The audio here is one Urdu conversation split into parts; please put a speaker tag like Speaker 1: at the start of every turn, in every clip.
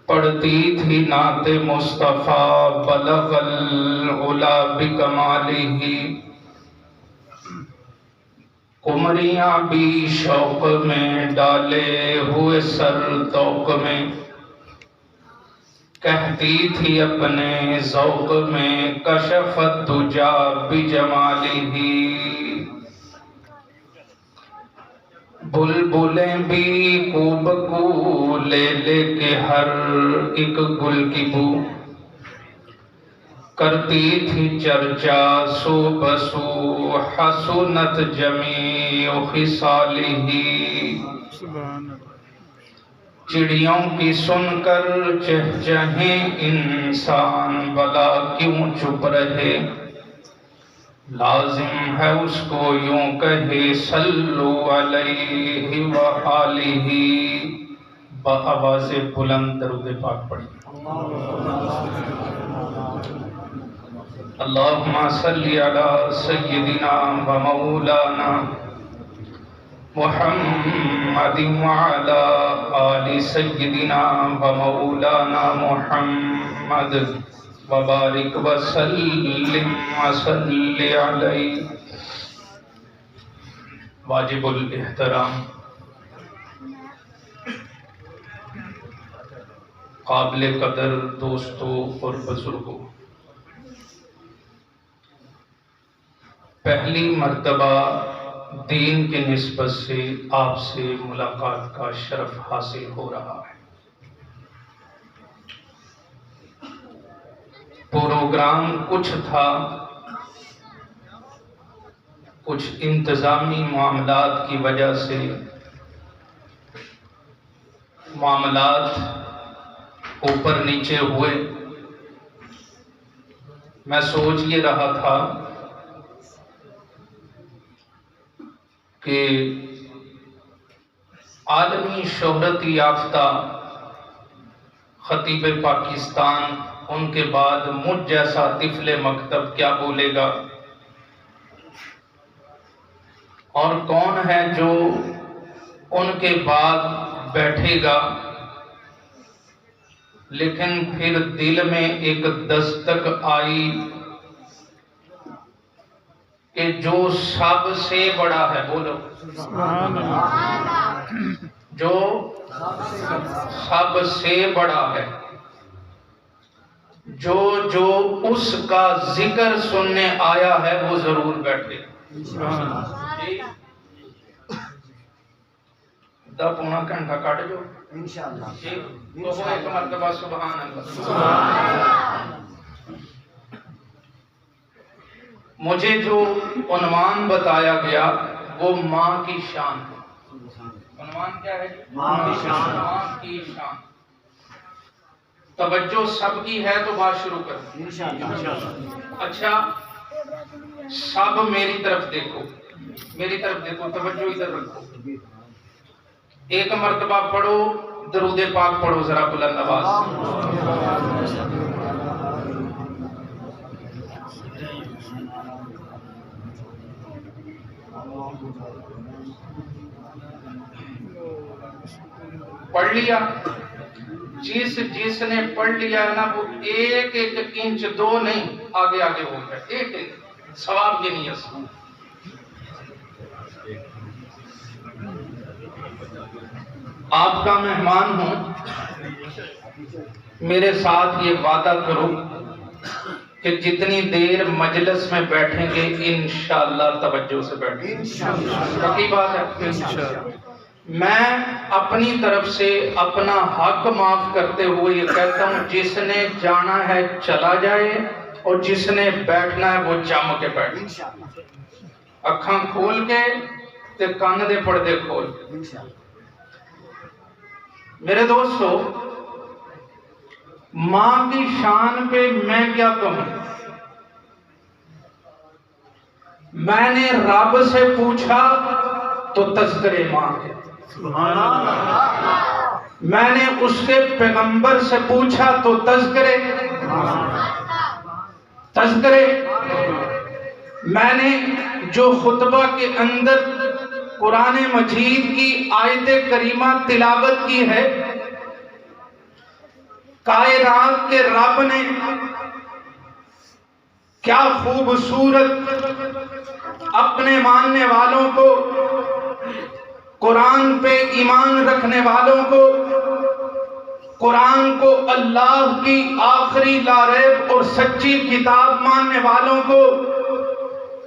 Speaker 1: پڑھتی تھی نعت مصطفیٰ بلغ العلا بکمالہ، قمریاں بھی شوق میں ڈالے ہوئے سر طوق میں، کہتی تھی اپنے ذوق میں کشف الدجا بجمالہ، بلبلیں بھی کو بکو لے لے کے ہر ایک گل کی بو، کرتی تھی چرچا سو بسو حسنت جمیع خصالہ، چڑیوں کی سن کر چہچہیں انسان بلا کیوں چپ رہے، لازم ہے اس کو یوں کہے صلو علیہ وآلہ، بآواز بلند درود پاک پڑھیں۔ اللہم صلی علی سیدنا و مولانا محمد وعلی آل سیدنا و مولانا محمد وبارک وسلم وصلی علیہ۔ واجب الاحترام قابل قدر دوستوں اور بزرگوں، پہلی مرتبہ دین کی نسبت سے آپ سے ملاقات کا شرف حاصل ہو رہا ہے۔ پروگرام کچھ تھا، کچھ انتظامی معاملات کی وجہ سے معاملات اوپر نیچے ہوئے۔ میں سوچ یہ رہا تھا کہ عالمی شہرت یافتہ خطیب پاکستان، ان کے بعد مجھ جیسا طفل مکتب کیا بولے گا، اور کون ہے جو ان کے بعد بیٹھے گا، لیکن پھر دل میں ایک دستک آئی کہ جو سب سے بڑا ہے، بولو جو سب سے بڑا ہے، جو اس کا ذکر سننے آیا ہے وہ ضرور بیٹھے۔ دا پونا گھنٹہ کٹ جو انشاءاللہ تو وہ ایک مرتبہ سبحان اللہ۔ مجھے جو عنوان بتایا گیا وہ ماں کی شان ہے۔ عنوان کیا ہے؟ ماں کی شان۔ ماں کی شان۔ توجہ سب کی ہے تو بات شروع کریں انشاءاللہ۔ اچھا، سب میری طرف دیکھو، میری طرف دیکھو، توجہ ادھر رکھو۔ ایک مرتبہ پڑھو درود پاک پڑھو ذرا بلند آواز سے۔ پڑھ لیا؟ جس نے پڑھ لیا ہے نا وہ ایک ایک انچ دو نہیں آگے آگے ہو گیا، ایک ایک ثواب کی نیت سے۔ آپ کا مہمان ہوں، میرے ساتھ یہ وعدہ کرو کہ جتنی دیر مجلس میں بیٹھیں گے انشاءاللہ توجہ سے بیٹھیں گے۔ پکی بات ہے؟ میں اپنی طرف سے اپنا حق معاف کرتے ہوئے یہ کہتا ہوں، جس نے جانا ہے چلا جائے اور جس نے بیٹھنا ہے وہ جم کے بیٹھے، اکھاں کھول کے تے کان دے پردے کھول۔ میرے دوستو، ماں کی شان پہ میں کیا کہوں؟ میں نے رب سے پوچھا تو تذکرے ماں کے، میں نے اس کے پیغمبر سے پوچھا تو تذکرے، میں نے جو خطبہ کے اندر قرآن مجید کی آیت کریمہ تلاوت کی ہے کائنات کے رب نے کیا خوبصورت اپنے ماننے والوں کو، قرآن پہ ایمان رکھنے والوں کو، قرآن کو اللہ کی آخری لا ریب اور سچی کتاب ماننے والوں کو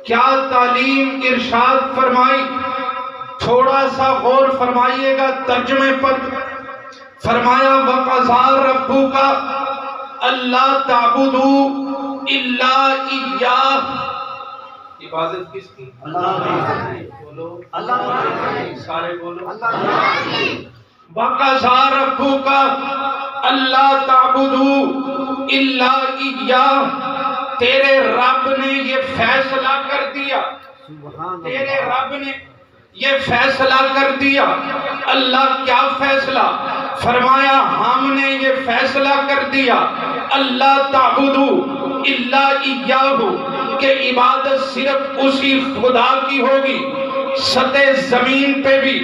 Speaker 1: کیا تعلیم ارشاد فرمائی. تھوڑا سا غور فرمائیے گا ترجمے پر. فرمایا وَقَضَىٰ رَبُّكَ أَلَّا تَعْبُدُوا إِلَّا إِيَّاهُ. عبادت کس کی؟ اللہ کی. بولو اللہ کی. سارے بولو اللہ کی. وَقَضَىٰ رَبُّكَ أَلَّا تَعْبُدُوا إِلَّا إِيَّاهُ. تیرے رب نے یہ فیصلہ کر دیا. تیرے رب نے یہ فیصلہ کر دیا. اللہ کیا فیصلہ؟ فرمایا ہم نے یہ فیصلہ کر دیا اللہ تعبدو الا ایاہ، کہ عبادت صرف اسی خدا کی ہوگی. سطح زمین پہ بھی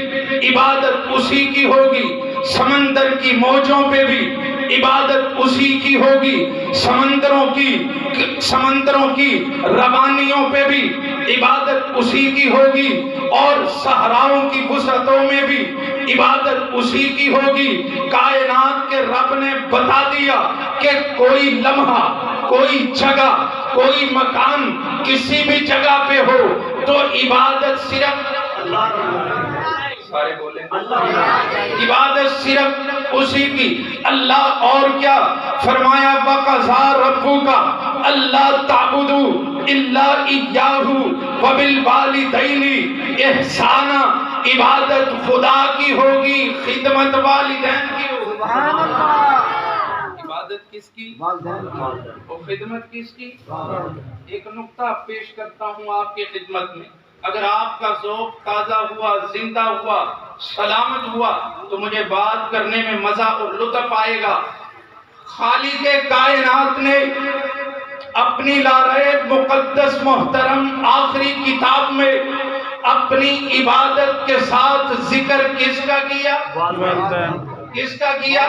Speaker 1: عبادت اسی کی ہوگی، سمندر کی موجوں پہ بھی عبادت اسی کی ہوگی، سمندروں کی روانیوں پہ بھی عبادت اسی کی ہوگی، اور صحراؤں کی وسعتوں میں بھی عبادت اسی کی ہوگی. کائنات کے رب نے بتا دیا کہ کوئی لمحہ، کوئی جگہ، کوئی مکان کسی بھی جگہ پہ ہو تو عبادت صرف سارے بولیں عبادت صرف اسی کی. اللہ اور کیا فرمایا وَقَضَىٰ رَبُّكَ أَلَّا تَعْبُدُوا إِلَّا إِيَّاهُ وَبِالْوَالِدَيْنِ إِحْسَانًا. عبادت خدا کی ہوگی، خدمت والدین کی ہوگی. سبحان اللہ. عبادت کس کی؟ اور خدمت کس کی؟ ایک نقطہ پیش کرتا ہوں آپ کی خدمت میں. اگر آپ کا ذوق تازہ ہوا، زندہ ہوا، سلامت ہوا تو مجھے بات کرنے میں مزہ اور لطف آئے گا. خالق کائنات نے اپنی لارب مقدس محترم آخری کتاب میں اپنی عبادت کے ساتھ ذکر کس کا کیا؟ کس کا کیا؟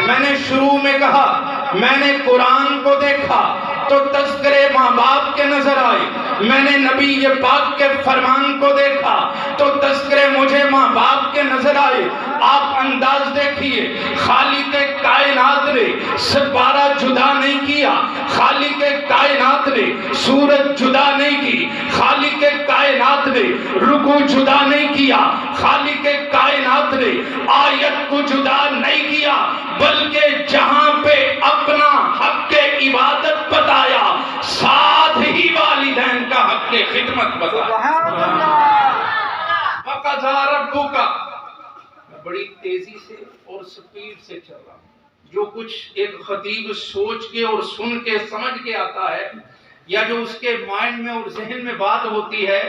Speaker 1: میں نے شروع میں کہا میں نے قرآن کو دیکھا تو تذکرے ماں باپ کے نظر آئے. میں نے نبی پاک کے فرمان کو دیکھا تو تذکرے مجھے ماں باپ کے نظر آئے. آپ انداز دیکھیے، خالق کائنات نے ستارہ جدا نہیں کیا، خالق کائنات نے سورج جدا نہیں کی، خالق کائنات نے رکوع جدا نہیں کیا، خالق کائنات نے آیت کو جدا نہیں کیا، بلکہ جہاں پہ اپنا حق عبادت بتایا ساتھ ہی والدین کا حق خدمت بتایا. وَقَضَىٰ رَبُّكَ. میں بڑی تیزی سے اور سپیڈ سے چل رہا ہوں. جو کچھ ایک خطیب سوچ کے اور سن کے سمجھ کے آتا ہے، یا جو اس کے مائنڈ میں اور ذہن میں بات ہوتی ہے،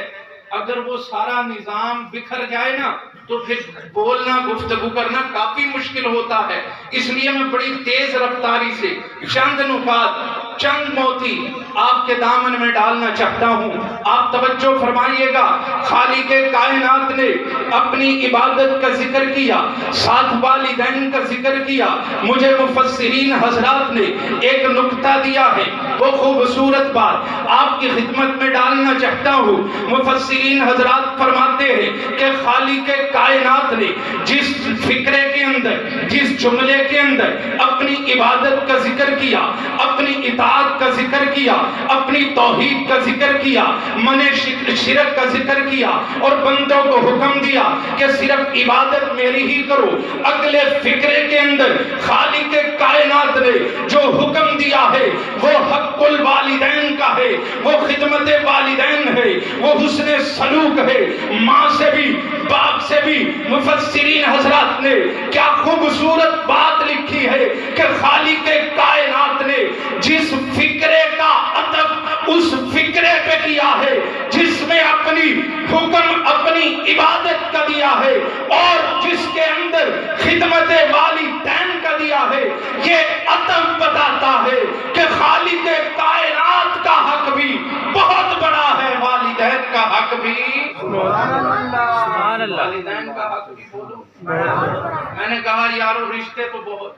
Speaker 1: اگر وہ سارا نظام بکھر جائے نا تو پھر بولنا، گفتگو کرنا کافی مشکل ہوتا ہے. اس لیے میں بڑی تیز رفتاری سے چند نکات، چند موتی آپ کے دامن میں ڈالنا چاہتا ہوں. آپ توجہ فرمائیے گا. خالق کائنات نے اپنی عبادت کا ذکر کیا، ساتھ والدین کا ذکر کیا. مجھے مفسرین حضرات نے ایک نقطہ دیا ہے، وہ خوبصورت بات آپ کی خدمت میں ڈالنا چاہتا ہوں. مفسرین حضرات فرماتے ہیں کہ خالق کائنات نے جس فکرے کے اندر، جس جملے کے اندر اپنی عبادت کا ذکر کیا، اپنی اطاعت کا ذکر کیا، اپنی توحید کا ذکر کیا، منع شرک کا ذکر کیا، اور بندوں کو حکم دیا کہ صرف عبادت میری ہی کرو، اگلے فکرے کے اندر خالق کائنات نے جو حکم دیا ہے وہ حق الوالدین کا ہے، وہ خدمت والدین ہے، وہ حسن سلوک ہے، ماں سے بھی باپ سے بھی. مفسرین حضرات نے کیا خوبصورت بات لکھی ہے کہ خالق کائنات نے جس فکرے کا عطف اس فکرے پہ کیا ہے جس میں اپنی حکم، اپنی عبادت کا دیا ہے، اور جس کے اندر خدمت والدین کا دیا ہے، یہ عطف بتاتا ہے کہ خالق کائنات کا حق بھی بہت بڑا ہے، والدین کا حق بھی. سبحان اللہ. والدین کا حق بھی بولو. میں نے کہا یارو رشتے تو بہت،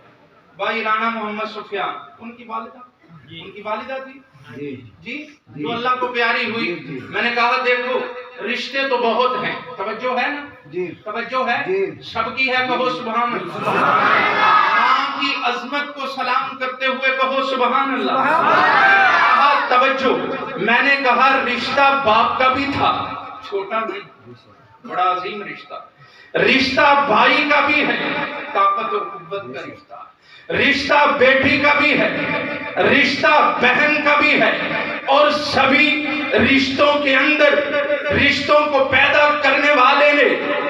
Speaker 1: بھائی رانا محمد سفیان، ان کی والدہ تھی جی جو اللہ کو پیاری ہوئی. میں نے کہا دیکھو رشتے تو بہت ہیں، توجہ ہے نا، توجہ ہے، سب کی ہے، کہو سبحان اللہ. ماں کی عظمت کو سلام کرتے ہوئے کہو سبحان اللہ. توجہ، میں نے کہا رشتہ باپ کا بھی تھا، چھوٹا نہیں، بڑا عظیم رشتہ بھائی کا بھی ہے، طاقت اور قوت کا رشتہ بیٹی کا بھی ہے، رشتہ بہن کا بھی ہے، اور سبھی رشتوں کے اندر رشتوں کو پیدا کرنے والے نے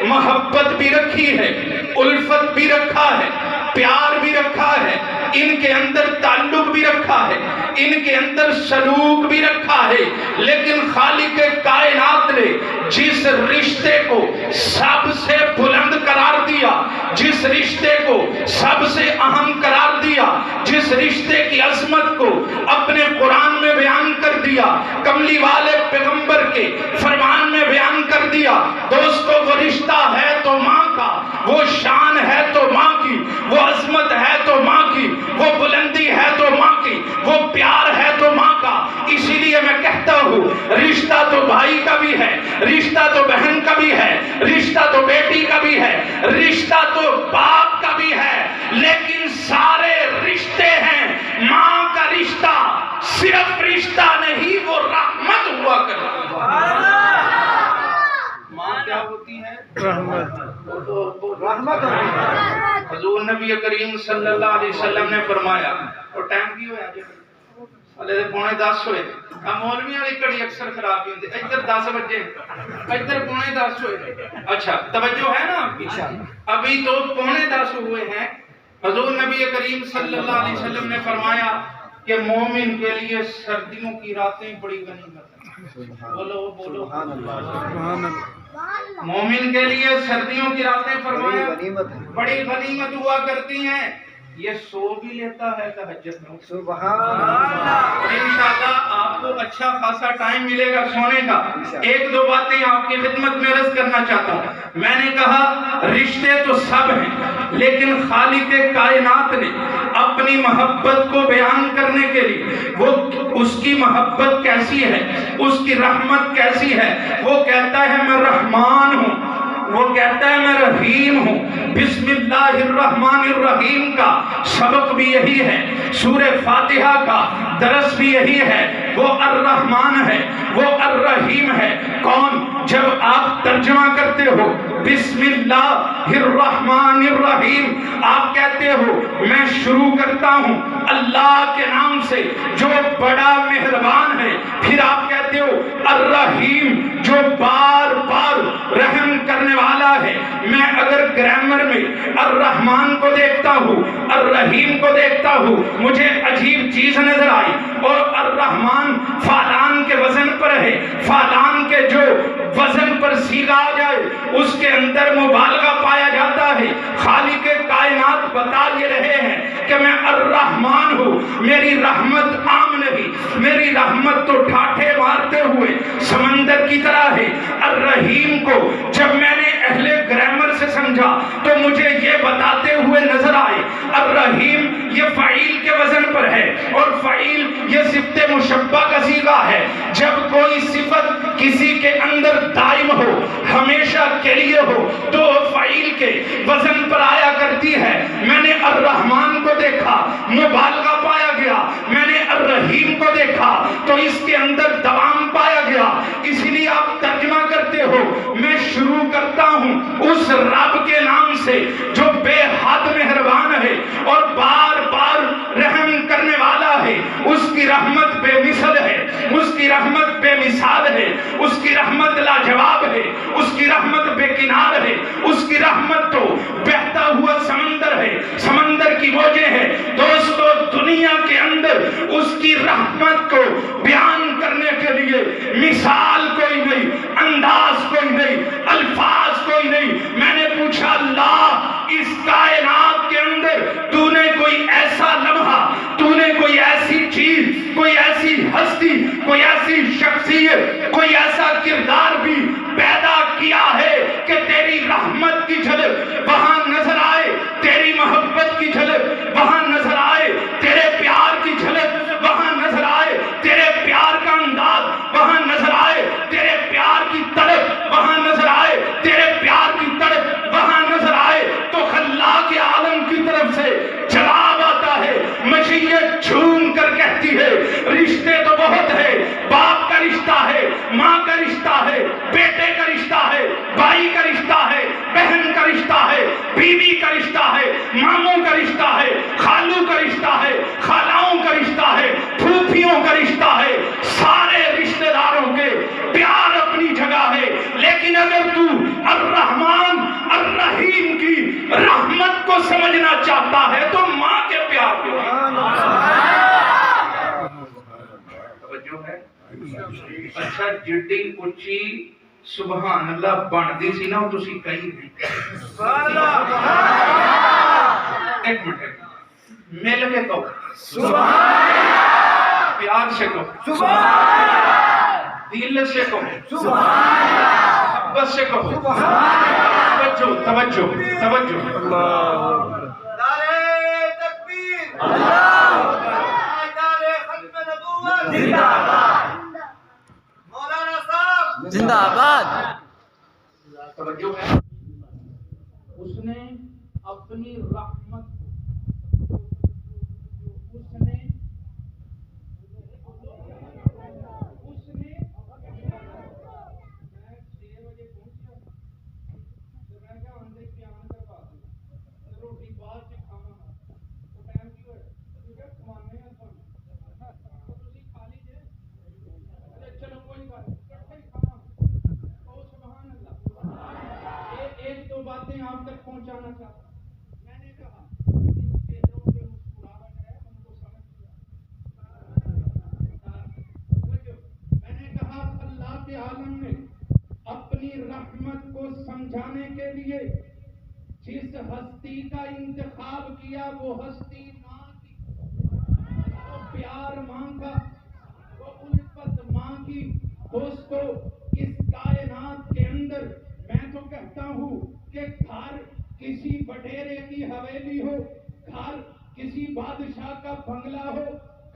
Speaker 1: محبت بھی رکھی ہے، الفت بھی رکھا ہے، پیار بھی رکھا ہے، ان کے اندر تعلق بھی رکھا ہے، ان کے اندر سلوک بھی رکھا ہے. لیکن خالق کائنات نے جس رشتے کو سب سے بلند قرار دیا، جس رشتے کو سب سے اہم قرار دیا، جس رشتے کی عظمت کو اپنے قرآن میں بیان کر دیا، کملی والے پیغمبر کے فرمان میں بیان کر دیا. دوستو وہ رشتہ ہے تو ماں کا، وہ شان ہے تو ماں کی، وہ عظمت ہے تو ماں کی، وہ بلندی ہے تو ماں کی، وہ پیار ہے تو ماں کا. اسی لیے میں کہتا ہوں رشتہ تو بھائی کا بھی ہے، رشتہ تو بہن کا بھی ہے، رشتہ تو بیٹی کا بھی ہے، رشتہ تو باپ کا بھی ہے، لیکن سارے رشتے ہیں. ماں کا رشتہ صرف رشتہ نہیں، وہ رحمت ہوا کرتی ہے. ماں کیا ہوتی ہے؟ رحمت. حضور نبی کریم صلی اللہ علیہ وسلم نے فرمایا، اور ٹائم کی ہویا جی ہلے 9:45 ہوئے. مولوی والی کڑی اکثر خراب ہی ہوندی، ادھر 10 بجے، ادھر 9:45 ہوئے. اچھا توجہ ہے نا آپ کی؟ ابھی تو 9:45 ہوئے ہیں. حضور نبی کریم صلی اللہ علیہ وسلم نے فرمایا کہ مومن کے لیے سردیوں کی راتیں بڑی غنیمت ہیں. بولو بولو سبحان اللہ. مومن کے لیے سردیوں کی راتیں فرمایا بڑی غنیمت ہوا کرتی ہیں. یہ سو بھی لیتا ہے تہجد میں، سبحان اللہ. انشاءاللہ آپ کو اچھا خاصا ٹائم ملے گا سونے کا. 1-2 باتیں آپ کی خدمت میں عرض کرنا چاہتا ہوں. میں نے کہا رشتے تو سب ہیں، لیکن خالق کائنات نے اپنی محبت کو بیان کرنے کے لیے وہ اس کی محبت کیسی ہے، اس کی رحمت کیسی ہے. وہ کہتا ہے میں رحمان ہوں، وہ کہتا ہے میں رحیم ہوں. بسم اللہ الرحمن الرحیم کا سبق بھی یہی ہے، سورہ فاتحہ کا درس بھی یہی ہے. وہ الرحمن ہے، وہ الرحیم ہے. کون؟ جب آپ ترجمہ کرتے ہو بسم اللہ الرحمن الرحیم، آپ کہتے ہو میں شروع کرتا ہوں اللہ کے نام سے جو بڑا مہربان ہے. پھر آپ کہتے ہو الرحیم جو بار بار رحم کرنے والا ہے. میں اگر گرامر میں الرحمن کو دیکھتا ہوں، الرحیم کو دیکھتا ہوں، مجھے عجیب چیز نظر آئی. اور الرحمن فعلان کے وزن پر ہے. فعلان کے جو وزن پر سیغہ آ جائے اس کے اندر مبالغہ پایا جاتا ہے. خالق کائنات بتا یہ رہے ہیں کہ میں الرحمن ہوں. میری رحمت عام نہیں، میری رحمت تو ٹھاٹھے مارتے ہوئے سمندر کی طرح ہے. الرحیم کو جب میں نے اہل گرامر سے سمجھا تو مجھے یہ بتاتے ہوئے نظر آئے الرحیم یہ فعیل کے وزن پر ہے، اور فعیل یہ صفت مشبہ کا صیغہ ہے. جب کوئی صفت کسی کے اندر دائم ہو، ہمیشہ کے لیے ہو، تو فعیل کے وزن پر آیا کرتی ہے. میں نے الرحمن کو دیکھا، مبالغہ پایا گیا. میں نے الرحیم کو دیکھا تو اس کے اندر دوام پایا گیا. اسی لیے آپ ترجمہ کرتے ہو میں شروع کرتا ہوں اس رب کے نام سے جو بے حد مہربان ہے اور بار بار رحم کرنے والا ہے. اس کی رحمت بے مثل ہے، اس کی رحمت بے مثال ہے، اس کی رحمت لاجواب ہے، اس کی رحمت بے کنار ہے. اس کی رحمت تو بہتا ہوا سمندر ہے، سمندر کی موجیں ہیں. دوستو دنیا کے اندر اس کی رحمت کو بیان کرنے کے لیے مثال کوئی نہیں، انداز کوئی نہیں، الفاظ کوئی نہیں. میں نے پوچھا اللہ اس کائنات کے اندر تو نے کوئی ایسا لمحہ، تو نے کوئی ایسی چیز، کوئی ایسی ہستی، کوئی ایسی شخصیت، کوئی ایسا کردار بھی پیدا کیا ہے کہ تیری رحمت کی جھلک وہاں نظر آئے، تیری محبت کی جھلک وہاں نظر کہتی ہے رشتے تو بہت ہے، باپ کا رشتہ ہے، ماں کا رشتہ ہے، بیٹے کا رشتہ ہے، بھائی کا رشتہ ہے، بہن کا رشتہ ہے، بیوی کا رشتہ ہے، ماموں کا رشتہ ہے، خالو کا رشتہ ہے، خالاؤں کا رشتہ ہے، پھوپھیوں کا رشتہ ہے، سارے رشتہ داروں کے پیار اپنی جگہ ہے، لیکن اگر تو الرحمن الرحیم کی رحمت کو سمجھنا چاہتا ہے تو ماں کے پیار کو توجہ ہے۔ اچھا جڈی اچھی سبحان اللہ بنتی سی نا تسی کہیں نہیں ایک منٹ مل کے کہو پیار سے کہو دل سے کہو محبت سے کہو توجہ توجہ توجہ
Speaker 2: نعرہ تکبیر نعرہ ختم نبوت زندہ باد مولانا صاحب
Speaker 3: زندہ باد۔
Speaker 1: توجہ ہے اس نے اپنی رحمت ایک دو باتیں آپ تک پہنچانا چاہتا ہوں۔ میں نے کہا جن چہروں پہ مسکراہٹ ہے ان کو سمجھ لیا۔ میں نے کہا اللہ کے عالم نے اپنی رحمت کو سمجھانے کے لیے جس ہستی کا انتخاب کیا وہ ہستی ماں کی، وہ پیار ماں کا، وہ الفت ماں کی۔ دوستو اس کائنات کے اندر میں تو کہتا ہوں کہ گھر کسی بٹیرے کی حویلی ہو، گھر کسی بادشاہ کا بنگلہ ہو،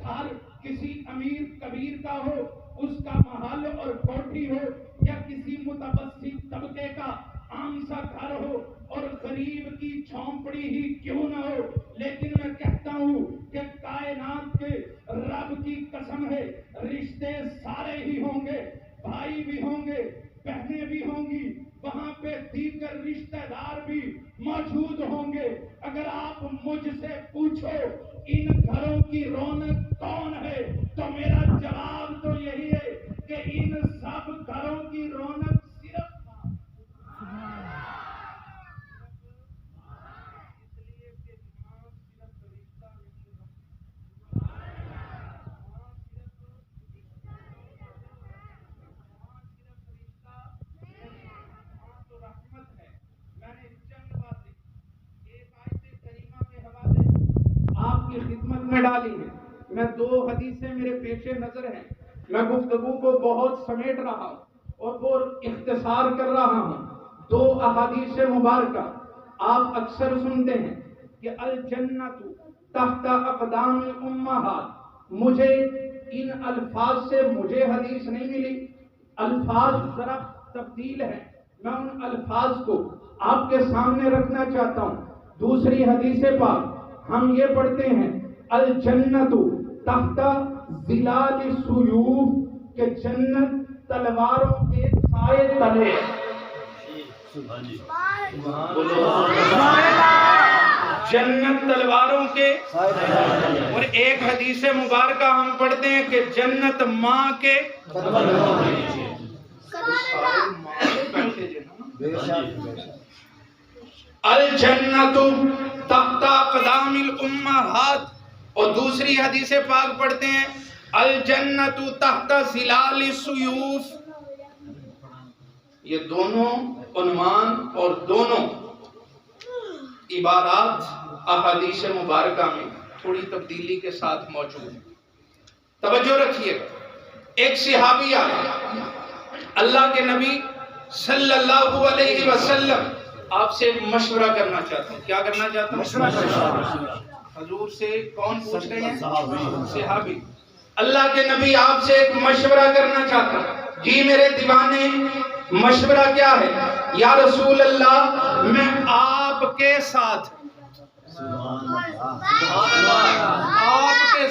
Speaker 1: گھر کسی امیر کبیر کا ہو، اس کا محل اور کوٹھی ہو، یا کسی متوسط طبقے کا عام سا گھر ہو اور غریب کی جھونپڑی ہی کیوں نہ ہو، لیکن میں کہتا ہوں کہ کائنات کے رب کی قسم ہے رشتے سارے ہی ہوں گے، بھائی بھی ہوں گے، بہنیں بھی ہوں گی، وہاں پہ دیگر رشتہ دار بھی موجود ہوں گے۔ اگر آپ مجھ سے پوچھو ان گھروں کی رونق کون ہے تو میرا جواب تو یہی ہے کہ ان سب گھروں کی رونق صرف خدمت میں ڈالی ہے۔ میں دو حدیثیں میرے پیش نظر ہیں، میں گفتگو کو بہت سمیٹ رہا ہوں اور وہ اختصار کر رہا ہوں۔ دو احادیث مبارکہ آپ اکثر سنتے ہیں کہ الجنت تحت اقدام الامہات۔ مجھے ان الفاظ سے مجھے حدیث نہیں ملی، الفاظ ذرا تبدیل ہیں، میں ان الفاظ کو آپ کے سامنے رکھنا چاہتا ہوں۔ دوسری حدیث پاک ہم یہ پڑھتے ہیں الجنت تحت ظلال السیوف، کہ جنت تلواروں کے سائے تلے۔ جنت تلواروں کے، اور ایک حدیث مبارکہ ہم پڑھتے ہیں کہ جنت ماں کے الجنت تحت اقدام الامہات، اور دوسری حدیث پاک پڑھتے ہیں الجنت تحت ظلال السیوف۔ یہ دونوں عنوان اور دونوں عبارات احادیث مبارکہ میں تھوڑی تبدیلی کے ساتھ موجود ہیں۔ توجہ رکھیے، ایک صحابی آئے، اللہ کے نبی صلی اللہ علیہ وسلم آپ سے ایک مشورہ کرنا چاہتا ہوں۔ کیا کرنا چاہتا ہوں؟ حضور سے کون پوچھ رہے ہیں؟ صحابی۔ اللہ کے نبی آپ سے ایک مشورہ کرنا چاہتا ہوں۔ جی میرے دیوانے، مشورہ کیا ہے؟ یا رسول اللہ، میں آپ کے ساتھ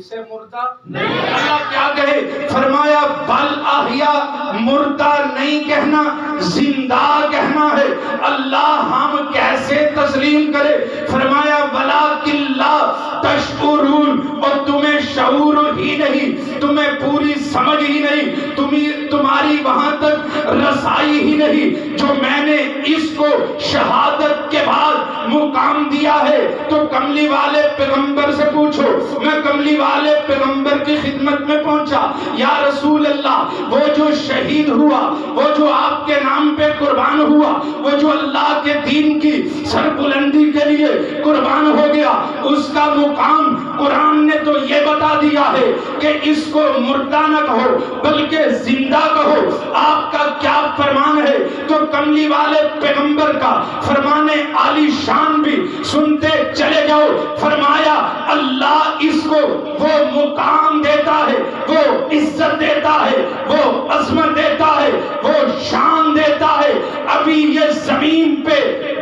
Speaker 1: اسے مردہ نہیں. اللہ کیا کہے؟ فرمایا بل احیا، مردہ نہیں کہنا زندہ کہنا ہے. اللہ ہم کیسے تسلیم کرے؟ فرمایا ولکن لا تشعرون، اور تمہیں شعور ہی نہیں، تمہیں پوری سمجھ ہی نہیں، تمہاری وہاں تک رسائی ہی نہیں جو میں نے اس کو شہادت کے بعد مقام دیا ہے. تو کملی والے پیغمبر سے پوچھو. میں کملی والے پیغمبر کی خدمت میں پہنچا. یا رسول اللہ، وہ جو شہید ہوا، وہ جو آپ کے نام پہ قربان ہوا، وہ جو اللہ کے دین کی سربلندی کے لیے قربان ہو گیا، اس کا مقام قرآن نے تو یہ بتا دیا ہے کہ اس کو مردہ نہ کہو بلکہ زندہ کہو. آپ کا کیا فرمان ہے؟ تو کملی والے پیغمبر کا فرمان عالی شان بھی سنتے چلے جاؤ. فرمایا اللہ اس کو وہ مقام دیتا ہے، وہ عزت دیتا ہے، وہ عظمت دیتا ہے، وہ شان دیتا ہے. ابھی یہ زمین پہ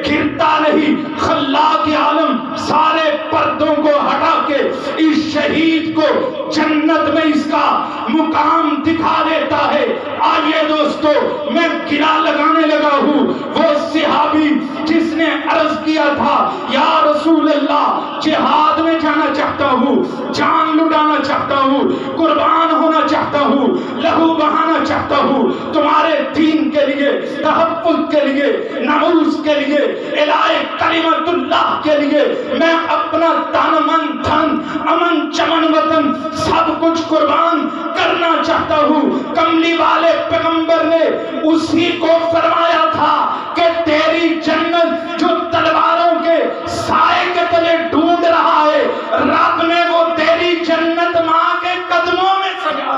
Speaker 1: گرتا نہیں، خلاق عالم سارے پردوں کو ہٹا کے اس شہید کو جنت میں اس کا مقام دکھا دیتا ہے. آئیے دوستو، میں گرا لگانے لگا ہوں وہ صحابی جس نے عرض کیا تھا یا رسول اللہ جہاد میں جانا چاہتا ہوں، جان لٹانا چاہتا ہوں، قربان ہونا چاہتا ہوں، لہو بہانا چاہتا ہوں تمہارے دین کے لیے، تحفظ کے لیے، ناموس کے لیے، الہی کلمت اللہ کے لیے میں اپنا تن من دھن امن چمن وطن سب کچھ قربان کرنا چاہتا ہوں. کملی والے پیغمبر نے اسی کو فرمایا تھا کہ تیری جنت جو تلواروں کے سائے کے تلے ڈھونڈ رہا ہے، رب نے وہ تیری جنت ماں کے قدموں میں سجا.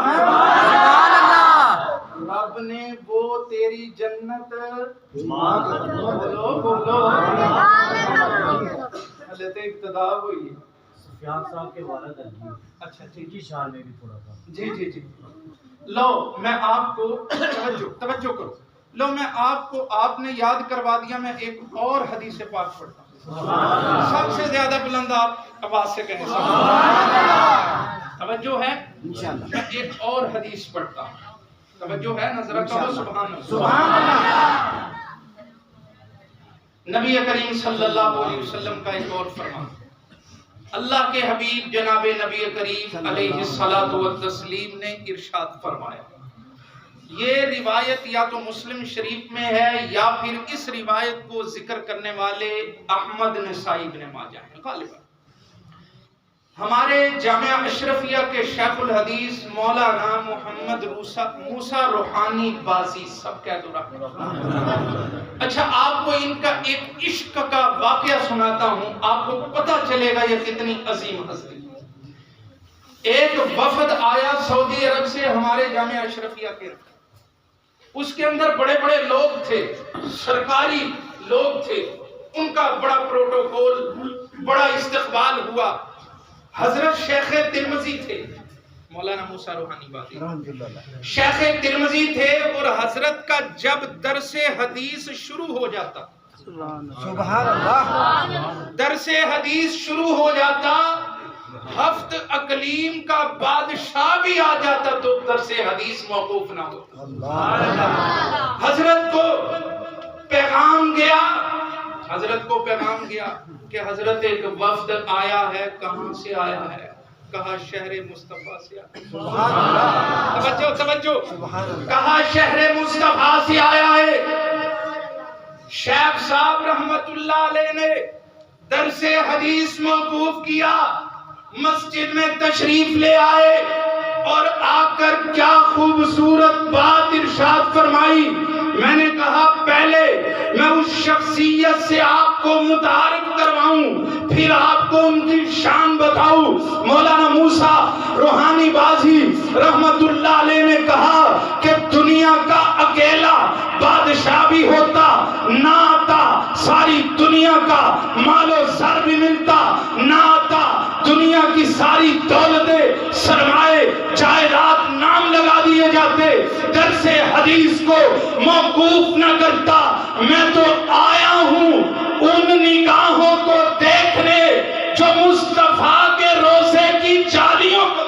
Speaker 1: رب نے وہ تیری جنت ماں کے قدموں میں. بولو حضرت ابتدا ہوئی.
Speaker 3: سفیان صاحب کے والد علی.
Speaker 1: اچھا
Speaker 3: کی شان میں بھی تھوڑا تھا.
Speaker 1: جی لو میں آپ کو توجہ کرو. لو میں آپ کو، آپ نے یاد کروا دیا. میں ایک اور حدیث پاک پڑھتا ہوں. سب سے زیادہ بلند آپ آواز سے کہیں توجہ ہے. میں ایک اور حدیث پڑھتا ہوں. توجہ ہے نا؟ ذرا کہو سبحان اللہ. نبی کریم صلی اللہ علیہ وسلم کا ایک اور فرمان. اللہ کے حبیب جناب نبی کریم علیہ الصلوۃ والتسلیم نے ارشاد فرمایا. یہ روایت یا تو مسلم شریف میں ہے یا پھر اس روایت کو ذکر کرنے والے احمد نسائی بن ماجہ ہیں غالباً. ہمارے جامعہ اشرفیہ کے شیخ الحدیث مولانا محمد موسیٰ روحانی بازی سب کہہ دو رحمۃ اللہ. اچھا آپ کو ان کا ایک عشق کا واقعہ سناتا ہوں، آپ کو پتہ چلے گا یہ کتنی عظیم ہستی. ایک وفد آیا سعودی عرب سے ہمارے جامعہ اشرفیہ کے. اس کے اندر بڑے بڑے لوگ تھے، سرکاری لوگ تھے. ان کا بڑا پروٹوکول، بڑا استقبال ہوا. حضرت شیخ ترمذی تھے، مولانا موسیٰ روحانی بازی شیخ ترمذی تھے. اور حضرت کا جب درس حدیث شروع ہو جاتا، سبحان اللہ، درس حدیث شروع ہو جاتا، ہفت اقلیم کا بادشاہ بھی آ جاتا تو درس حدیث موقوف نہ ہوتا. حضرت کو پیغام گیا، حضرت کو پیغام گیا کہ حضرت ایک وفد آیا ہے. کہاں سے آیا ہے؟ کہا شہر مصطفیٰ سے آیا. توجہ. کہا شہر مصطفیٰ سے آیا ہے. شیخ صاحب رحمت اللہ علیہ نے درس حدیث موقوف کیا، مسجد میں تشریف لے آئے اور آ کر کیا خوبصورت بات ارشاد فرمائی. میں نے کہا پہلے میں اس شخصیت سے آپ کو متعارف کرواؤں، پھر آپ کو ان کی شان بتاؤں. مولانا موسیٰ روحانی بازی رحمت اللہ علیہ نے کہا کہ دنیا کا اکیلا بادشاہ بھی ہوتا نہ آتا، ساری دنیا کا مال و زر بھی ملتا نہ آتا، دنیا کی ساری دولتیں سرمائے جائیداد نام لگا دیے جاتے، درس حدیث کو موقوف نہ کرتا. میں تو آیا ہوں ان نگاہوں کو دیکھنے جو مصطفیٰ کے روزے کی جالیوں کو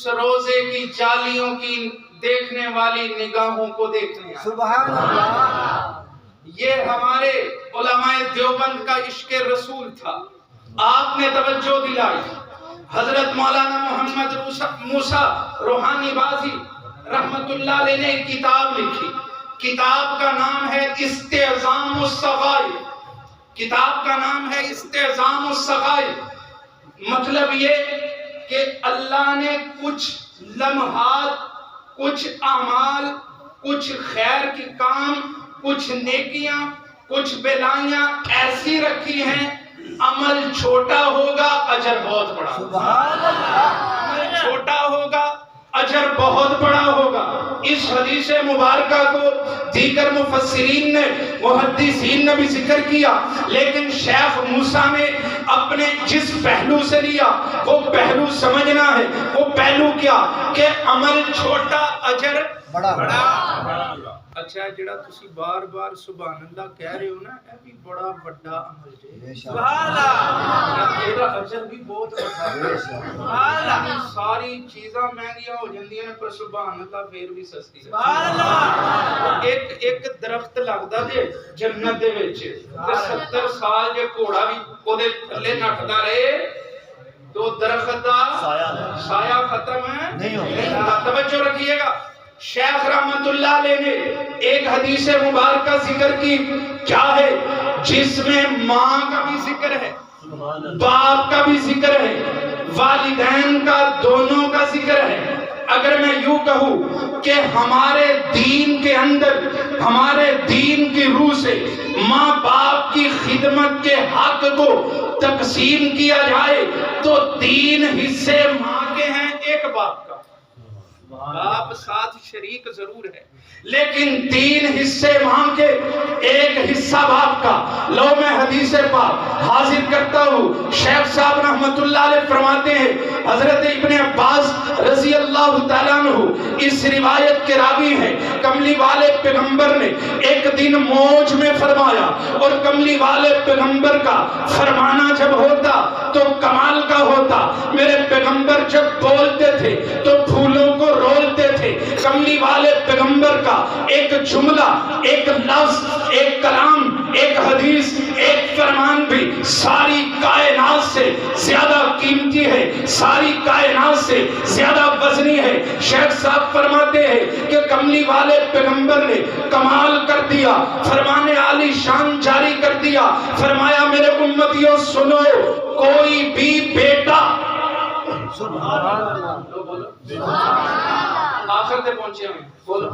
Speaker 1: اس روزے کی جالیوں کی دیکھنے والی نگاہوں کو دیکھنے آئے۔
Speaker 2: سبحان اللہ۔
Speaker 1: یہ ہمارے علماء دیوبند کا عشق رسول تھا، آپ نے توجہ دلائی۔ حضرت مولانا محمد موسیٰ روحانی بازی رحمت اللہ علیہ نے ایک کتاب لکھی، کتاب کا نام ہے استعظام الصغائر، کتاب کا نام ہے استعظام الصغائر۔ مطلب یہ کہ اللہ نے کچھ لمحات، کچھ اعمال، کچھ خیر کی کام، کچھ نیکیاں، کچھ بلائیاں ایسی رکھی ہیں، عمل چھوٹا ہوگا اجر بہت بڑا ہوگا، عمل چھوٹا ہوگا اجر بہت بڑا ہوگا۔ اس حدیث مبارکہ کو دیگر مفسرین نے، محدثین نے بھی ذکر کیا، لیکن شیخ موسیٰ نے اپنے جس پہلو سے لیا وہ پہلو سمجھنا ہے۔ وہ پہلو کیا کہ عمل چھوٹا اجر بڑا۔ اچھا جڑا تسی بار بار سبحان اللہ کہہ رہے ہو نا، اے بھی بڑا بڑا عمل ہے، سبحان اللہ، یہ اجر بھی بہت بڑا ہے، سبحان اللہ۔ ساری چیزاں مہنگیاں ہو جاندیاں نے پر سبحان اللہ پھر بھی سستی ہے، سبحان اللہ۔ ایک درخت لگدا جے جنت دے وچ تے 70 سال جے گھوڑا بھی اودے تھلے نٹدا رہے تو درخت دا سایہ ختم نہیں ہوگا۔ توجہ رکھیے گا، شیخ رحمت اللہ علیہ نے ایک حدیث مبارکہ ذکر کی، کیا ہے؟ جس میں ماں کا بھی ذکر ہے، باپ کا بھی ذکر ہے، والدین کا، دونوں کا ذکر ہے۔ اگر میں یوں کہوں کہ ہمارے دین کے اندر، ہمارے دین کی روح سے ماں باپ کی خدمت کے حق کو تقسیم کیا جائے تو 3 حصے ماں کے ہیں، 1 باپ کا۔ باپ ساتھ شریک ضرور ہے لیکن 3 حصے ماں کے، 1 حصہ باپ کا۔ لو میں حدیث پاک حاضر کرتا ہوں، شیخ صاحب رحمت اللہ علیہ فرماتے ہیں، حضرت ابن عباس رضی اللہ تعالیٰ عنہ اس روایت کے راوی ہیں، کملی والے پیغمبر نے ایک دن موج میں فرمایا، اور کملی والے پیغمبر کا فرمانا جب ہوتا تو کمال کا ہوتا۔ میرے پیغمبر جب بولتے تھے تو پھولوں کو رولتے تھے۔ کملی والے پیغمبر کا ایک جملہ، ایک لفظ، ایک کلام، ایک حدیث، ایک فرمان بھی ساری کائنات سے زیادہ قیمتی ہے، ساری کائنات سے زیادہ وزنی ہے۔ شیخ صاحب فرماتے ہیں کہ کملی والے پیغمبر نے کمال کر دیا، فرمان عالی شان جاری کر دیا۔ فرمایا میرے امتیوں سنو، کوئی بھی بیٹا، سبحان اللہ، آخر تے پہنچے ہمیں، بولو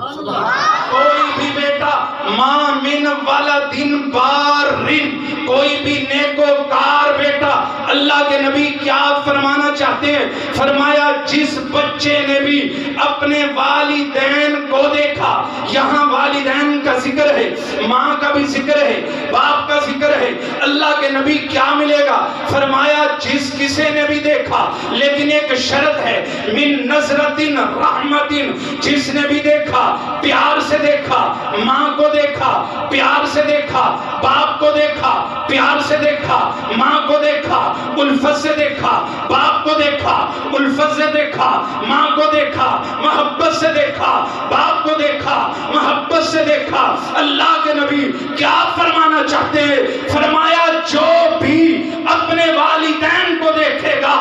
Speaker 1: کوئی بھی بیٹا، ماں من ولدن بارن، کوئی بھی نیکوکار بیٹا۔ اللہ کے نبی کیا فرمانا چاہتے ہیں؟ فرمایا جس بچے نے بھی اپنے والدین کو دیکھا، یہاں والدین کا ذکر ہے، ماں کا بھی ذکر ہے، باپ کا ذکر ہے۔ اللہ کے نبی کیا ملے گا؟ فرمایا جس کسی نے بھی دیکھا، لیکن ایک شرط ہے، من نظرتن رحمتن، جس نے بھی دیکھا، پیار سے دیکھا، ماں کو دیکھا، پیار سے دیکھا، باپ کو دیکھا، پیار سے دیکھا، ماں کو دیکھا، الفت سے دیکھا، باپ کو دیکھا، الفت سے دیکھا، ماں کو دیکھا، محبت سے دیکھا، باپ کو دیکھا، محبت سے دیکھا۔ اللہ کے نبی کیا فرمانا چاہتے ہیں؟ فرمایا جو بھی اپنے والدین کو دیکھے گا،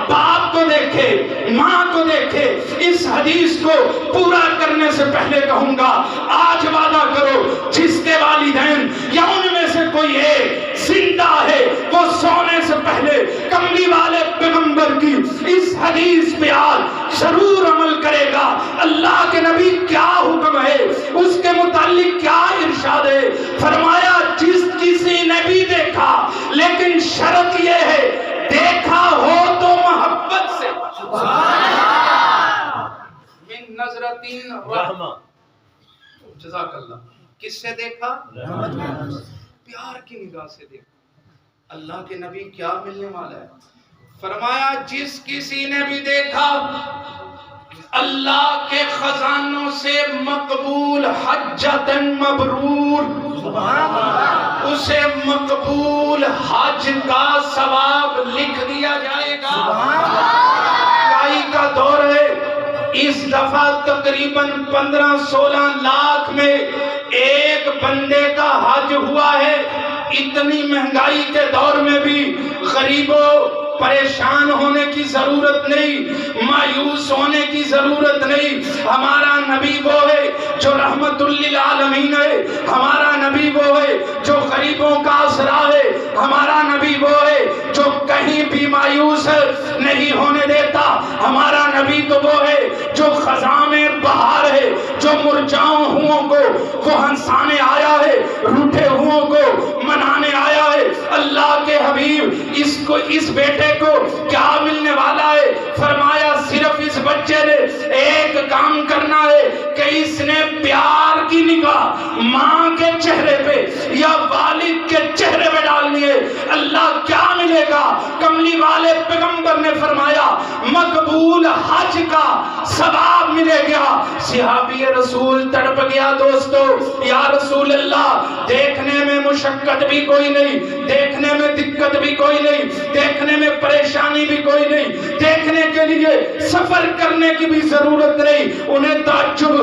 Speaker 1: باپ کو دیکھے، ماں کو دیکھے۔ اس حدیث کو پورا کرنے سے پہلے کہوں گا، آج وعدہ کرو جس کے والدین یا ان میں سے کوئی ایک زندہ ہے، وہ سونے سے پہلے کملی والے پیغمبر کی اس حدیث پہ آج ضرور عمل کرے گا۔ اللہ کے نبی کیا حکم ہے، اس کے متعلق کیا ارشاد ہے؟ فرمایا جس کسی نے بھی دیکھا، لیکن شرط یہ ہے دیکھا ہو تو محبت سے، من نظرتین رحمہ، جزاک اللہ، کس سے دیکھا؟ پیار کی نگاہ سے دیکھا۔ اللہ کے نبی کیا ملنے والا ہے؟ فرمایا جس کسی نے بھی دیکھا، اللہ کے خزانوں سے مقبول حجۃ مبرور، اسے مقبول حج کا ثواب لکھ دیا جائے گا۔ مہنگائی کا دور ہے، اس دفعہ تقریباً 15-16 لاکھ میں ایک بندے کا حج ہوا ہے۔ اتنی مہنگائی کے دور میں بھی غریبوں پریشان ہونے کی ضرورت نہیں، مایوس ہونے کی ضرورت نہیں۔ ہمارا نبی وہ ہے جو رحمت للعالمین ہے، ہمارا نبی وہ ہے جو غریبوں کا آسرا ہے، ہمارا نبی وہ ہے جو کہیں بھی مایوس نہیں ہونے دیتا، ہمارا نبی تو وہ ہے جو خزاں میں بہار ہے، جو مرجاؤں ہوں کو وہ ہنسانے آیا ہے، روٹھے ہوں کو منانے آیا ہے۔ اللہ کے حبیب اس بیٹے کو کیا ملنے والا ہے؟ فرمایا صرف اس بچے نے ایک کام کرنا ہے کہ اس نے پیار کی نگاہ ماں کے چہرے پہ یا والد کے چہرے پہ ڈالنی ہے۔ اللہ کیا ملے گا؟ کملی والے پیغمبر نے فرمایا مقبول حج کا ثواب ملے گا۔ صحابی رسول تڑپ گیا دوستو، یا رسول اللہ دیکھنے میں مشقت بھی کوئی نہیں، دیکھنے میں دقت بھی کوئی نہیں، دیکھنے میں پریشانی بھی کوئی نہیں، دیکھنے کے لیے سفر کرنے کی بھی ضرورت نہیں۔ انہیں تعجب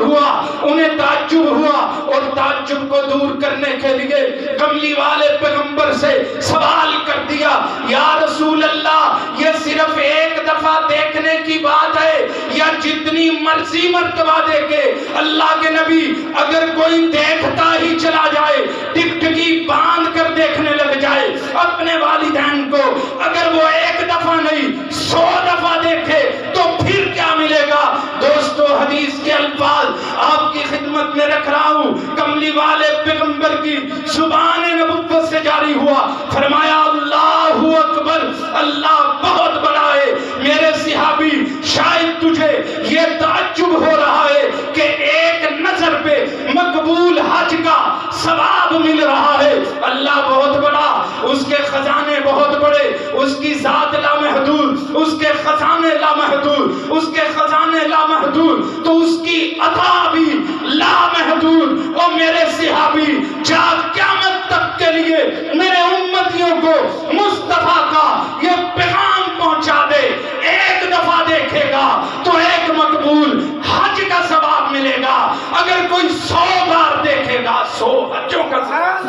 Speaker 1: ہوا اور تعجب کو دور کرنے کے لیے کملی والے پیغمبر سے سوال کر دیا، یا رسول اللہ یہ صرف ایک دفعہ دیکھنے کی بات ہے یا جتنی مرضی مرتبہ دیکھے؟ اللہ کے نبی اگر کوئی دیکھتا ہی چلا جائے، ٹکٹکی باندھ کر دیکھنے لگ جائے اپنے والدین کو، اگر وہ ایک دفعہ نہیں 100 دفعہ دیکھے تو پھر کیا ملے گا؟ دوستو حدیث کے الفاظ آپ کی خدمت میں رکھ رہا ہوں، کملی والے پیغمبر کی زبان نبوت سے جاری ہوا، فرمایا اللہ اکبر، اللہ بہت بڑا ہے۔ میرے صحابی شاید تجھے یہ تعجب ہو رہا ہے کہ ایک نظر پہ مقبول حج کا ثواب مل رہا ہے۔ اللہ بہت بڑا، اس کے خزانے بہت بڑے، اس کی ذات لامحدود، اس کے خزانے لامحدود، اس کے خزانے لامحدود تو اس کی عطا بھی لامحدود۔ اور میرے صحابی جا قیامت تک کے لیے میرے امتیوں کو مصطفیٰ کا یہ پیغام پہنچا دے، ایک دفعہ دیکھے گا تو ایک مقبول حج کا ثواب ملے گا، اگر کوئی 100 بار دیکھے گا 100 حجوں کا ثواب۔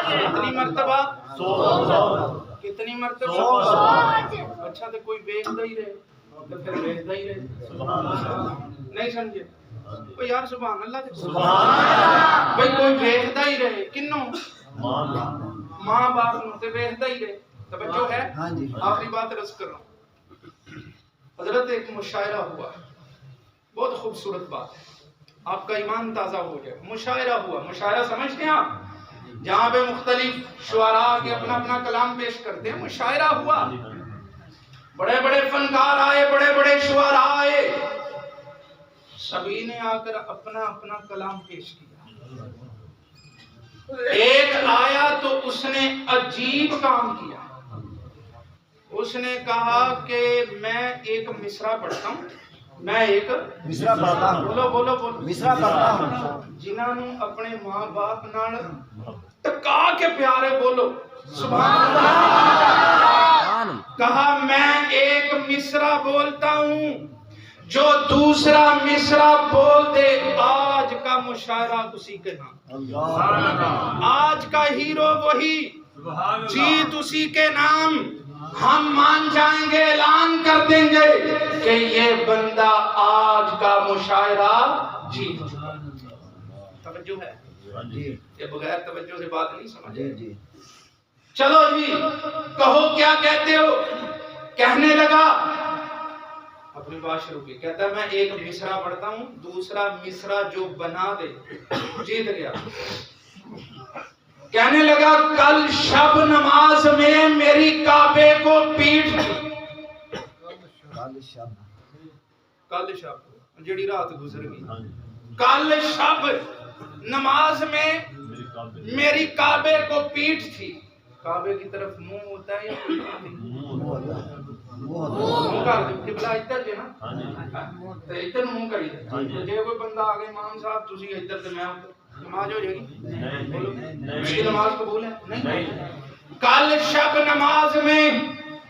Speaker 1: کتنی مرتبہ؟ 100۔ کتنی مرتبہ؟ 100۔ اچھا تو کوئی بیچتا ہی رہے تو پھر بیچتا ہی رہے، نہیں سمجھے؟ کوئی یار سبحان اللہ دے، بھئی کوئی بیچتا ہی رہے، کنوں؟ ماں باپ نو تے بیچتا ہی رہے۔ توجہ ہے؟ آخری بات عرض کر رہا ہوں، حضرت ایک مشاعرہ ہوا، بہت خوبصورت بات ہے، آپ کا ایمان تازہ ہو جائے۔ مشاعرہ ہوا، مشاعرہ سمجھتے ہیں آپ؟ جہاں پہ مختلف شعراء کے اپنا اپنا کلام پیش کرتے ہیں، مشاعرہ ہوا، بڑے بڑے فنکار آئے، بڑے بڑے شعراء آئے، سبھی نے آ کر اپنا اپنا کلام پیش کیا۔ ایک آیا تو اس نے عجیب کام کیا، اس نے کہا کہ میں ایک مصرع پڑھتا ہوں، میں ایک مصرع پڑھتا ہوں، بولو بولو بولو، مصرع پڑھتا ہوں، جنہاں نوں اپنے ماں باپ نال ٹکا کے پیارے بولو سبحان اللہ، کہا میں ایک مصرع بولتا ہوں، جو دوسرا مصرع بول دے آج کا مشاعرہ اسی کے نام، آج کا ہیرو وہی، جیت اسی کے نام، ہم مان جائیں گے، اعلان کر دیں گے کہ یہ بندہ آج کا مشاعرہ جیت۔ توجہ ہے؟ یہ بغیر توجہ سے بات نہیں سمجھے؟ چلو جی کہو کیا کہتے ہو؟ کہنے لگا، اپنی بات شروع کی، کہتا ہے میں ایک مصرع پڑھتا ہوں، دوسرا مصرع جو بنا دے جیت گیا۔ کہنے لگا کل شب نماز میں میری کعبے کو پیٹ تھی، کل شب جڑی رات گزر گئی، کل شب نماز میں میری کعبے کو پیٹ تھی۔ کعبے کی طرف منہ ہوتا ہے یا منہ کر دے قبلہ ادھر جے نا تے ادھر منہ کری دے، جے کوئی بندہ آ گئے امام صاحب تسی ادھر تے میں ادھر، نماز ہو جائے گی؟ بولو اس کی نماز قبول ہے؟ نہیں۔ کل شب نماز میں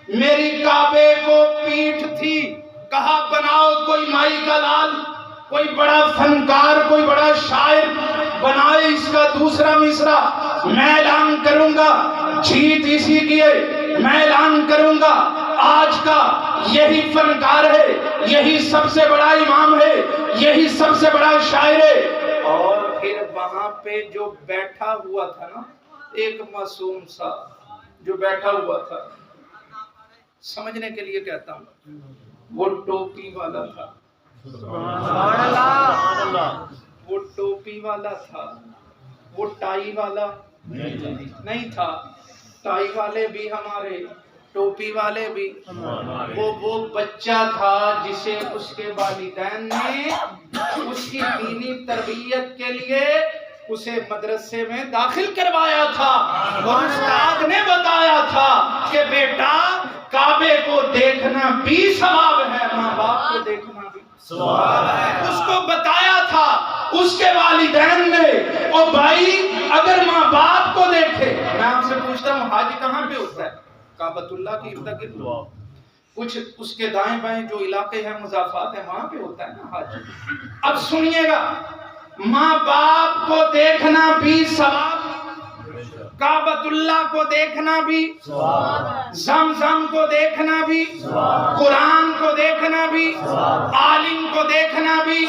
Speaker 1: میری کعبے کو پیٹ تھی، کہا بناؤ کوئی مائی کا لال، کوئی بڑا فنکار، کوئی بڑا شاعر بنائے اس کا دوسرا مصرع، میں اعلان کروں گا جیت اسی کی ہے، میں اعلان کروں گا آج کا یہی فنکار ہے، یہی سب سے بڑا امام ہے، یہی سب سے بڑا شاعر ہے۔ اور پھر وہاں پہ جو بیٹھا ہوا تھا نا، ایک معصوم سا جو بیٹھا ہوا تھا، سمجھنے کے لیے کہتا ہوں، وہ ٹوپی والا تھا، وہ ٹوپی والا تھا، وہ ٹائی والا نہیں تھا۔ ٹائی والے بھی ہمارے، ٹوپی والے بھی، وہ بچہ تھا جسے اس کے والدین نے اس کی دینی تربیت کے لیے اسے مدرسے میں داخل کروایا تھا، اور استاد نے بتایا تھا کہ بیٹا کعبے کو دیکھنا بھی ثواب ہے، ماں باپ کو دیکھنا بھی ثواب ہے۔ اس کو بتایا تھا اس کے والدین نے، او بھائی اگر ماں باپ کو دیکھے، میں آپ سے پوچھتا ہوں حج کہاں پہ ہوتا ہے؟ کعبۃ اللہ کی ارد گرد، کچھ اس کے دائیں بائیں جو علاقے ہیں مضافات ہیں وہاں پہ ہوتا ہے نا حج۔ اب سنیے گا، ماں باپ کو دیکھنا بھی ثواب، کعبۃ اللہ کو دیکھنا بھی، زمزم کو دیکھنا بھی، قرآن کو دیکھنا بھی، عالم کو دیکھنا بھی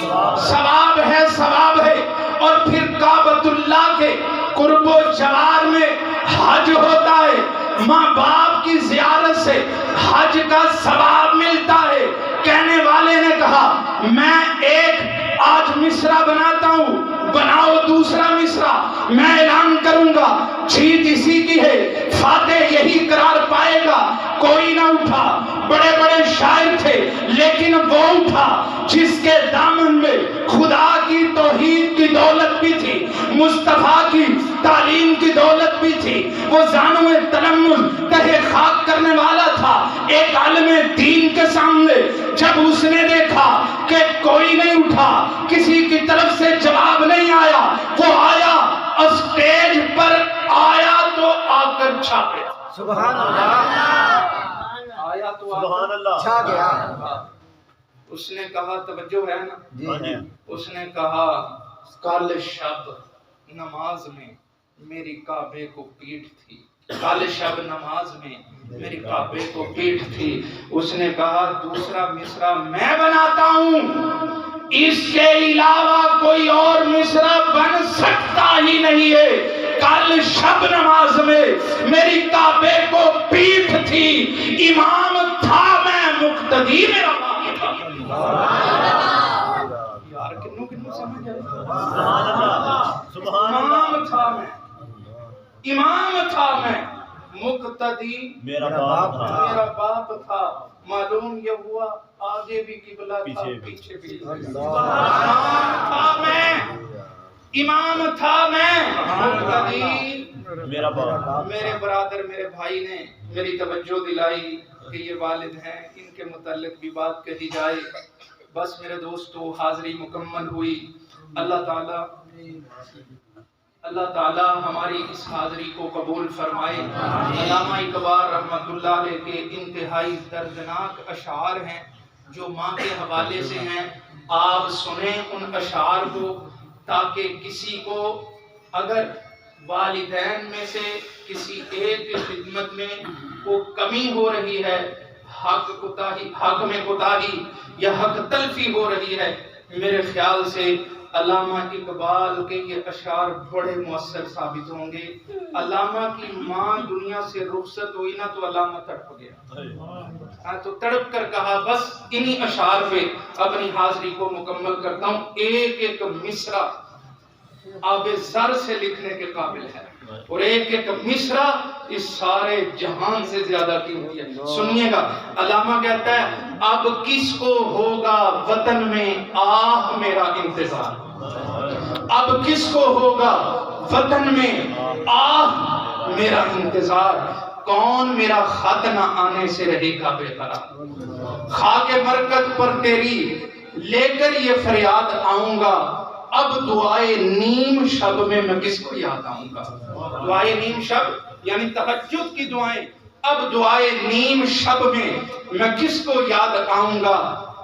Speaker 1: ثواب ہے، ثواب ہے۔ اور پھر کعبۃ اللہ کے قرب و جوار میں حج ہوتا ہے، ماں باپ کی زیارت سے حج کا ثواب ملتا ہے۔ کہنے والے نے کہا میں ایک آج مصرع بناتا ہوں، بناؤ دوسرا مصرع، میں اعلان کروں گا جیت اسی کی ہے، فاتح یہی قرار پائے گا۔ کوئی نہ اٹھا، بڑے بڑے شاعر تھے لیکن وہ اٹھا جس کے دامن میں خدا کی توحید کی دولت بھی تھی، مصطفیٰ کی تعلیم کی دولت بھی تھی، وہ زانو تلمذ تہے خاک کرنے والا تھا۔ ایک عالم دین کے سامنے جب اس نے دیکھا کہ کوئی نہیں اٹھا، کسی کی طرف سے جواب نہیں آیا، وہ آیا اسٹیج پر آیا تو آ کر چھا گیا۔
Speaker 3: سبحان اللہ،
Speaker 1: آیا تو
Speaker 3: سبحان اللہ، چھا گیا۔
Speaker 1: اس نے کہا توجہ ہے نا،
Speaker 3: جی
Speaker 1: اس نے کہا کل شب نماز میں میری کعبے کو پیٹھ تھی، کل شب نماز میں میری کعبے کو پیٹھ تھی۔ اس نے کہا دوسرا مصرع میں بناتا ہوں، اس کے علاوہ کوئی اور مصرع بن سکتا ہی نہیں ہے۔ کل شب نماز میں میری کعبے کو پیٹھ تھی، امام تھا میں، مقتدی میرا باقی تھا۔ یار کنوں کنوں سمجھ آئے؟ امام تھا میں، امام تھا میں، مقتدی میرا باپ تھا۔ معلوم یہ ہوا آگے بھی قبلہ تھا، پیچھے بھی امام تھا میں، امام تھا میں، مقتدی میرا باپ۔ میرے برادر میرے بھائی نے میری توجہ دلائی کہ یہ والد ہیں، ان کے متعلق بھی بات کہی جائے۔ بس میرے دوستو حاضری مکمل ہوئی۔ اللہ تعالی ہماری اس حاضری کو قبول فرمائے۔ علامہ اقبال رحمۃ اللہ علیہ کے انتہائی دردناک اشعار ہیں جو ماں کے حوالے سے ہیں، آپ سنیں ان اشعار کو، تاکہ کسی کو اگر والدین میں سے کسی ایک کی خدمت میں وہ کمی ہو رہی ہے، حق میں کوتاہی یا حق تلفی ہو رہی ہے، میرے خیال سے علامہ اقبال کے یہ اشعار بڑے مؤثر ثابت ہوں گے۔ علامہ کی ماں دنیا سے رخصت ہوئی نا تو علامہ تڑپ گیا، تو تڑپ کر کہا بس انہی اشعار پہ اپنی حاضری کو مکمل کرتا ہوں۔ ایک ایک مصرع آب زر سے لکھنے کے قابل ہے، اور ایک ایک مصرع اس سارے جہان سے زیادہ قیمتی ہے۔ سنیے گا، علامہ کہتا ہے اب کس کو ہوگا وطن میں آہ میرا انتظار، اب کس کو ہوگا وطن میں آہ میرا انتظار، کون میرا خط نہ آنے سے رہے گا بے قرار، خاک مرکز پر تیری لے کر یہ فریاد آؤں گا، اب دعائے نیم شب میں میں کس کو یاد آؤں گا۔ دعائے نیم شب یعنی تہجد کی دعائیں، اب دعائے نیم شب میں میں کس کو یاد آؤں گا،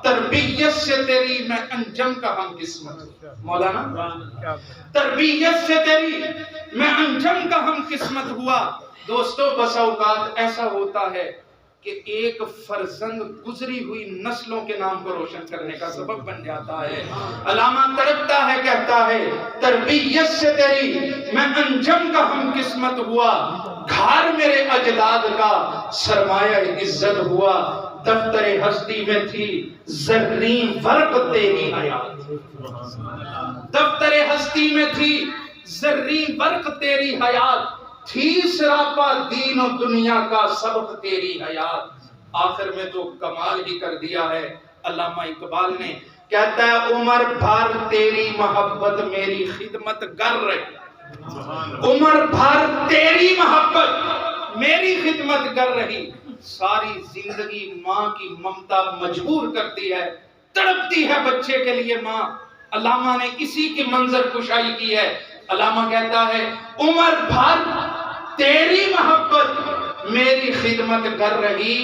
Speaker 1: تربیت سے تیری میں انجم کا ہم قسمت. مولانا تربیت سے تیری میں انجم کا ہم قسمت ہوا. دوستو بس اوقات ایسا ہوتا ہے کہ ایک فرزند گزری ہوئی نسلوں کے نام کو روشن کرنے کا سبب بن جاتا ہے. علامہ تڑپتا ہے کہتا ہے تربیت سے تیری میں انجم کا ہم قسمت ہوا. گھر میرے اجداد کا سرمایہ عزت ہوا. دفتر ہستی میں تھی زرین ورق تیری حیات. دفتر ہستی میں تھی زرین ورق تیری حیات. تھی سراپا دین و دنیا کا سبق تیری حیات. آخر میں تو کمال ہی کر دیا ہے علامہ اقبال نے. کہتا ہے عمر بھر تیری محبت میری خدمت گر رہی. عمر بھر تیری محبت میری خدمت گر رہی. ساری زندگی ماں کی ممتا مجبور کرتی ہے. تڑپتی ہے بچے کے لیے ماں. علامہ نے اسی کی منظر کشائی کی ہے. علامہ کہتا ہے عمر بھر تیری محبت میری خدمت کر رہی.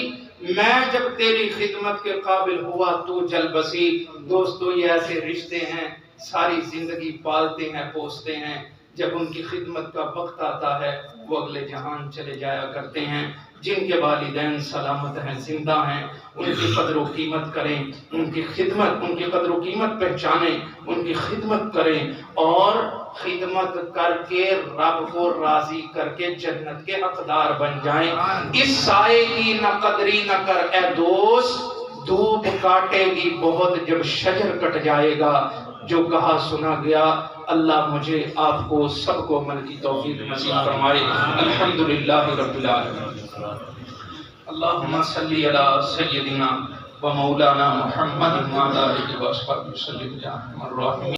Speaker 1: میں جب تیری خدمت کے قابل ہوا تو جل بسی. دوستو یہ ایسے رشتے ہیں ساری زندگی پالتے ہیں پوستے ہیں. جب ان کی خدمت کا وقت آتا ہے وہ اگلے جہان چلے جایا کرتے ہیں. جن کے والدین سلامت ہیں زندہ ہیں ان کی قدر و قیمت کریں. ان کی خدمت ان کی قدر و قیمت پہچانیں. ان کی خدمت کریں اور خدمت کر کے رب کو راضی کر کے جنت کے حقدار بن جائیں. اس سائے کی نہ قدری نہ کر اے دوست. دھوپ کاٹے گی بہت جب شجر کٹ جائے گا. جو کہا سنا گیا. اللہ مجھے آپ کو سب کو عمل کی توفیق نصیب فرمائے. الحمدللہ رب العالمین. اللہم صلی علی سیدنا و مولانا محمد و علی آلہ و صحبہ وسلم یا ارحم الراحمین.